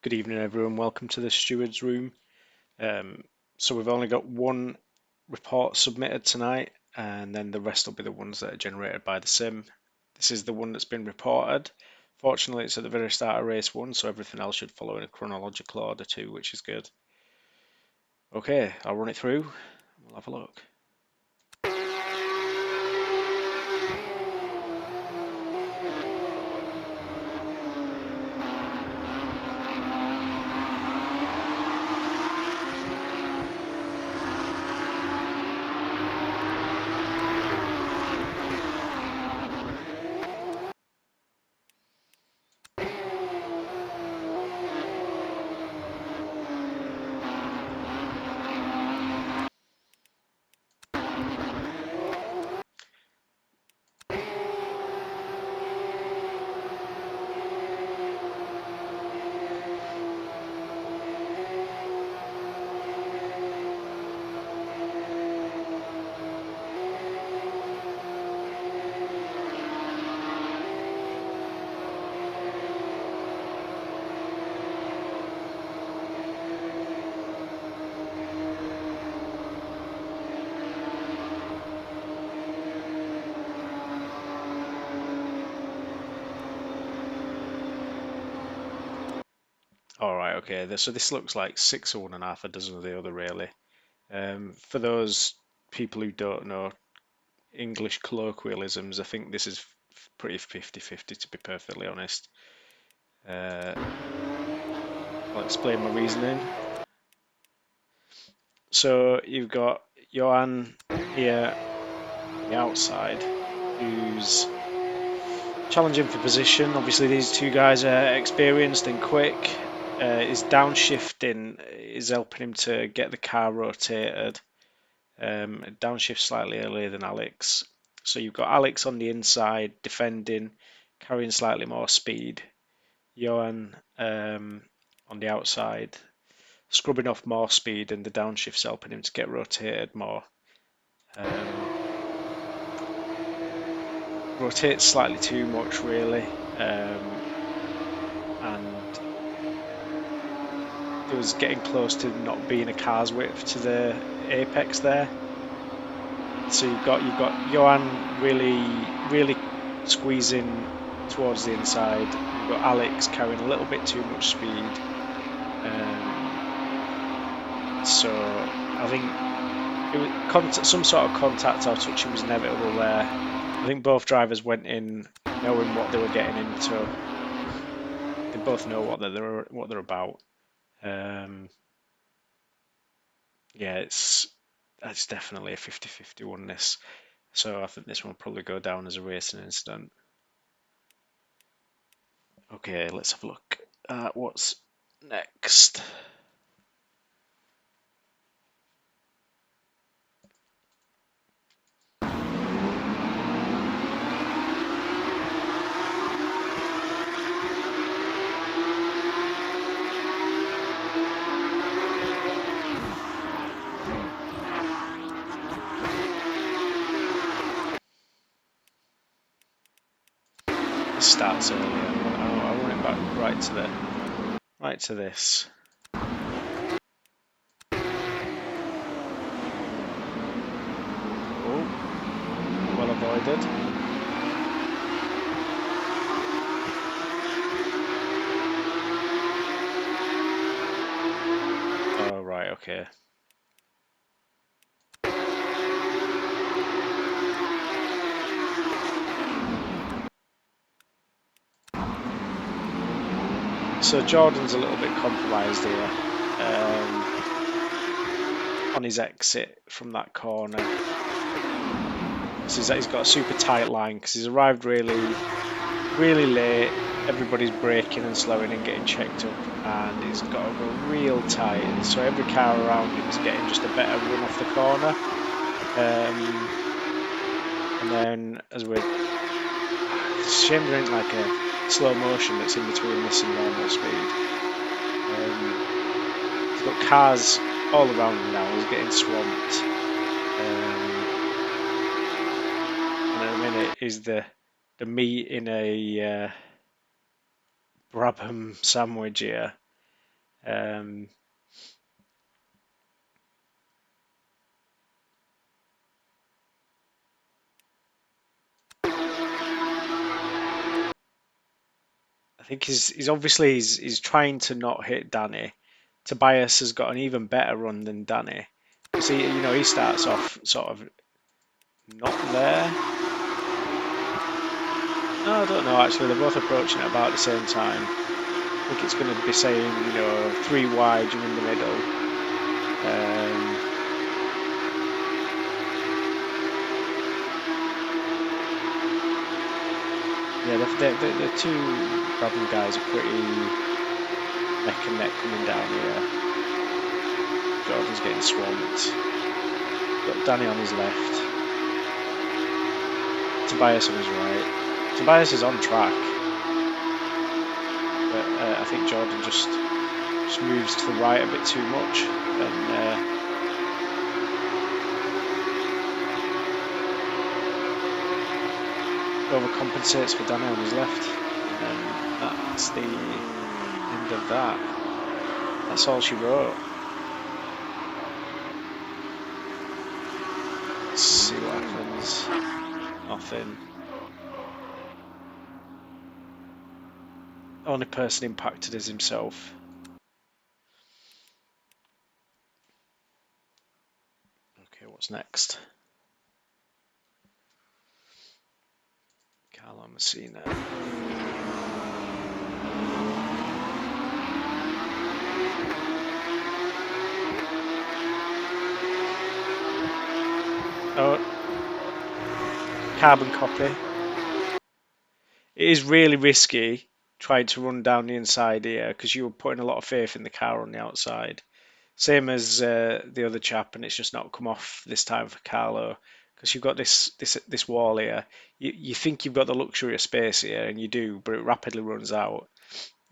Good evening, everyone. Welcome to the Stewards room. So we've only got one report submitted tonight, and then the rest will be the ones that are generated by the sim. This is the one that's been reported. Fortunately, it's at the very start of race one, so everything else should follow in a chronological order too, which is good. Okay, I'll run it through. We'll have a look. Alright, okay, so this looks like 6 of one and half a dozen of the other, really. For those people who don't know English colloquialisms, I think this is pretty 50-50, to be perfectly honest. I'll explain my reasoning. So you've got Johan here on the outside, who's challenging for position. Obviously, these two guys are experienced and quick. His downshifting is helping him to get the car rotated. Downshift slightly earlier than Alex. So you've got Alex on the inside, defending, carrying slightly more speed. Johan on the outside, scrubbing off more speed, and the downshift's helping him to get rotated more. Rotates slightly too much, really, and it was getting close to not being a car's width to the apex there. So you've got Johan really squeezing towards the inside. You've got Alex carrying a little bit too much speed. So I think some sort of contact or touching was inevitable there. I think both drivers went in knowing what they were getting into. They both know what they're about. Yeah, it's definitely a 50-50 one, this. So I think this one will probably go down as a racing incident. Okay, let's have a look at what's next. It starts early. I want it back right to this. Oh, well avoided. Oh, right, okay. So Jordan's a little bit compromised here on his exit from that corner. So he's got a super tight line because he's arrived really late. Everybody's braking and slowing and getting checked up, and he's got to go real tight. So every car around him is getting just a better run off the corner. And then it's a shame there ain't like a slow motion that's in between this and normal speed. He's got cars all around him now. He's getting swamped. And in a minute is the meat in a Brabham sandwich here. I think he's trying to not hit Danny. Tobias has got an even better run than Danny. Because he starts off sort of not there. No, I don't know actually. They're both approaching at about the same time. I think it's going to be saying, 3 wide, you're in the middle. Yeah, the two Brabham guys are pretty neck and neck coming down here. Jordan's getting swamped. Got Danny on his left. Tobias on his right. Tobias is on track. But I think Jordan just moves to the right a bit too much. And overcompensates for Danny on his left. And that's the end of that. That's all she wrote. Let's see what happens. Nothing. Only person impacted is himself. Okay, what's next? Carlo Messina. Oh, carbon copy. It is really risky trying to run down the inside here because you were putting a lot of faith in the car on the outside. Same as the other chap, and it's just not come off this time for Carlo because you've got this wall here. You think you've got the luxury of space here, and you do, but it rapidly runs out,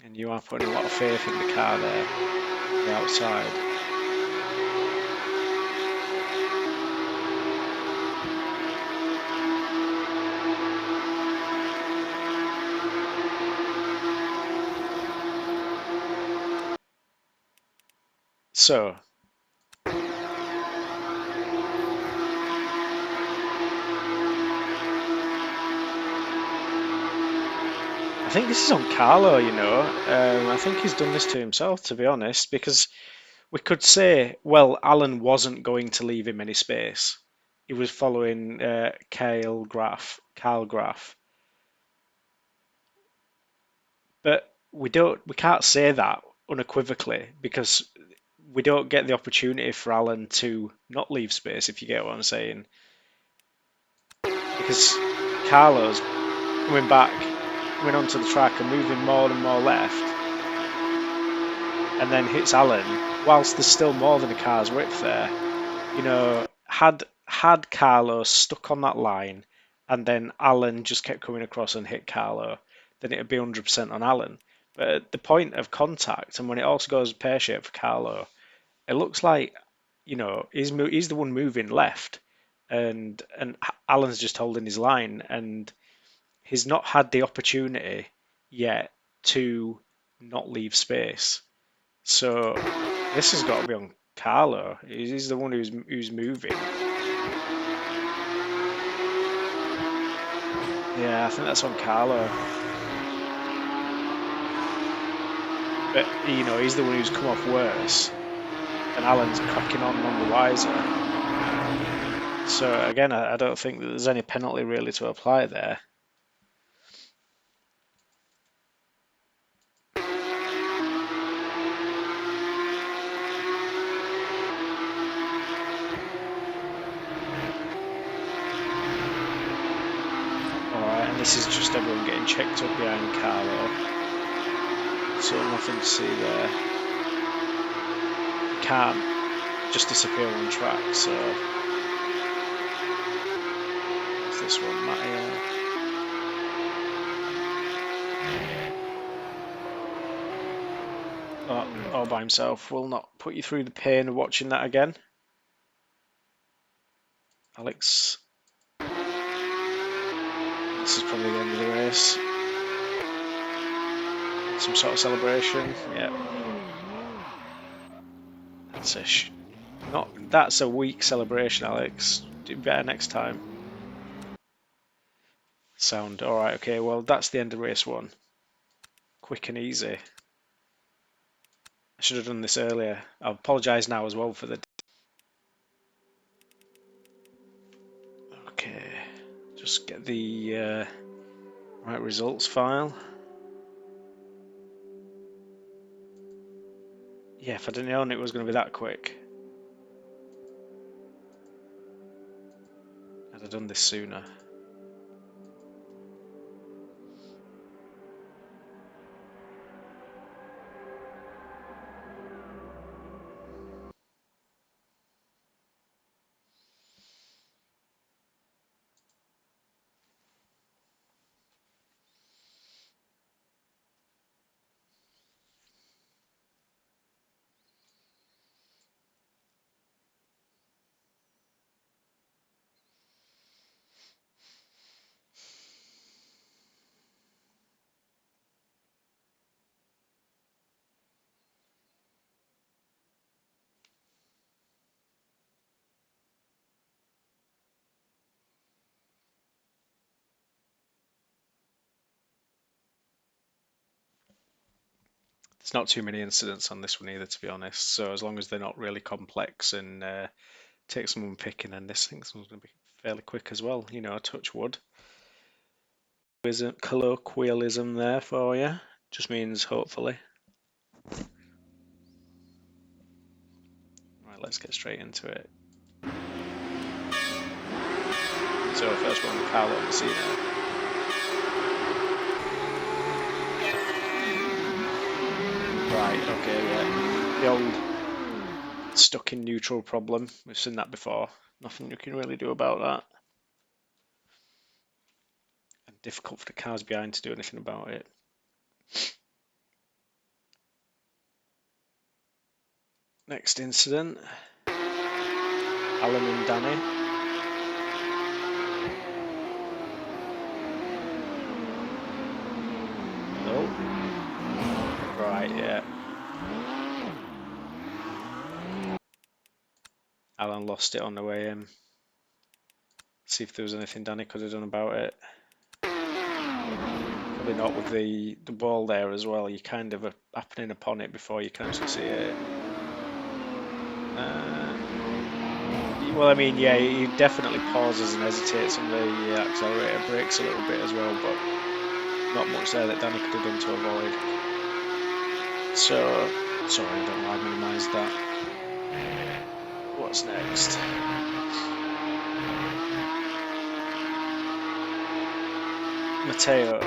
and you are putting a lot of faith in the car there, on the outside. So, I think this is on Carlo, I think he's done this to himself, to be honest, because we could say, well, Alan wasn't going to leave him any space. He was following Carl Graf. But we can't say that unequivocally because we don't get the opportunity for Alan to not leave space, if you get what I'm saying. Because Carlo's coming back, coming onto the track and moving more and more left, and then hits Alan, whilst there's still more than a car's width there. Had Carlo stuck on that line, and then Alan just kept coming across and hit Carlo, then it would be 100% on Alan. But at the point of contact, and when it also goes pear-shaped for Carlo, it looks like, he's the one moving left, and Alan's just holding his line, and he's not had the opportunity yet to not leave space. So this has got to be on Carlo. He's the one who's moving. Yeah, I think that's on Carlo. But he's the one who's come off worse, and Alan's cracking on none the wiser. So again, I don't think that there's any penalty really to apply there. Alright, and this is just everyone getting checked up behind Carlo. So nothing to see there. You can't just disappear on track, so what's this one, Mattia? All by himself will not put you through the pain of watching that again. Alex, this is probably the end of the race. Some sort of celebration, yeah. That's a weak celebration, Alex. Do better next time. Sound all right? Okay, well that's the end of race 1. Quick and easy. I should have done this earlier. I apologise now as well for the. Okay, just get the right results file. Yeah, if I didn't know it was going to be that quick, I'd have done this sooner. There's not too many incidents on this one either, to be honest. So as long as they're not really complex and take some unpicking, and this thing's going to be fairly quick as well. You know, touch wood. Colloquialism there for you. Just means hopefully. Right, let's get straight into it. So first one, Carlo Messina. Right, okay, yeah. The old stuck in neutral problem. We've seen that before. Nothing you can really do about that. And difficult for the cars behind to do anything about it. Next incident. Alan and Danny. Oh. Right, yeah. Alan lost it on the way in. See if there was anything Danny could have done about it. Probably not with the ball there as well. You kind of are happening upon it before you can actually see it. Well, I mean, yeah, he definitely pauses and hesitates on the accelerator, brakes a little bit as well, but not much there that Danny could have done to avoid. So, sorry, I don't know, I minimised that. What's next? Matteo.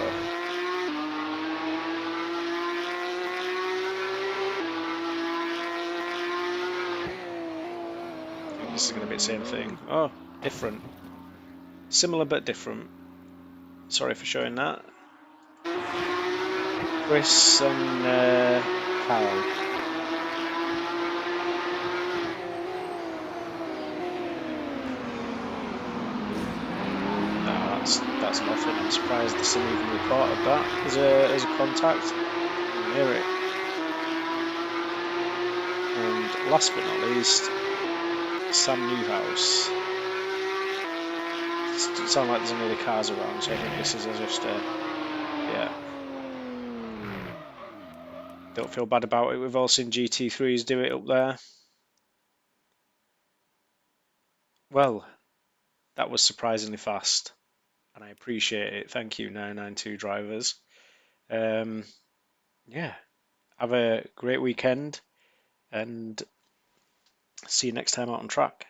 This is going to be the same thing. Oh, different. Similar but different. Sorry for showing that. Chris and Carl. No, that's nothing. I'm surprised the Sim even reported that as a contact. I hear it. And last but not least, Sam Newhouse. It doesn't sound like there's any other cars around, so I think this is just yeah. Don't feel bad about it. We've all seen GT3s do it up there. Well, that was surprisingly fast, and I appreciate it. Thank you, 992 drivers. Yeah, have a great weekend, and see you next time out on track.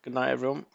Good night, everyone.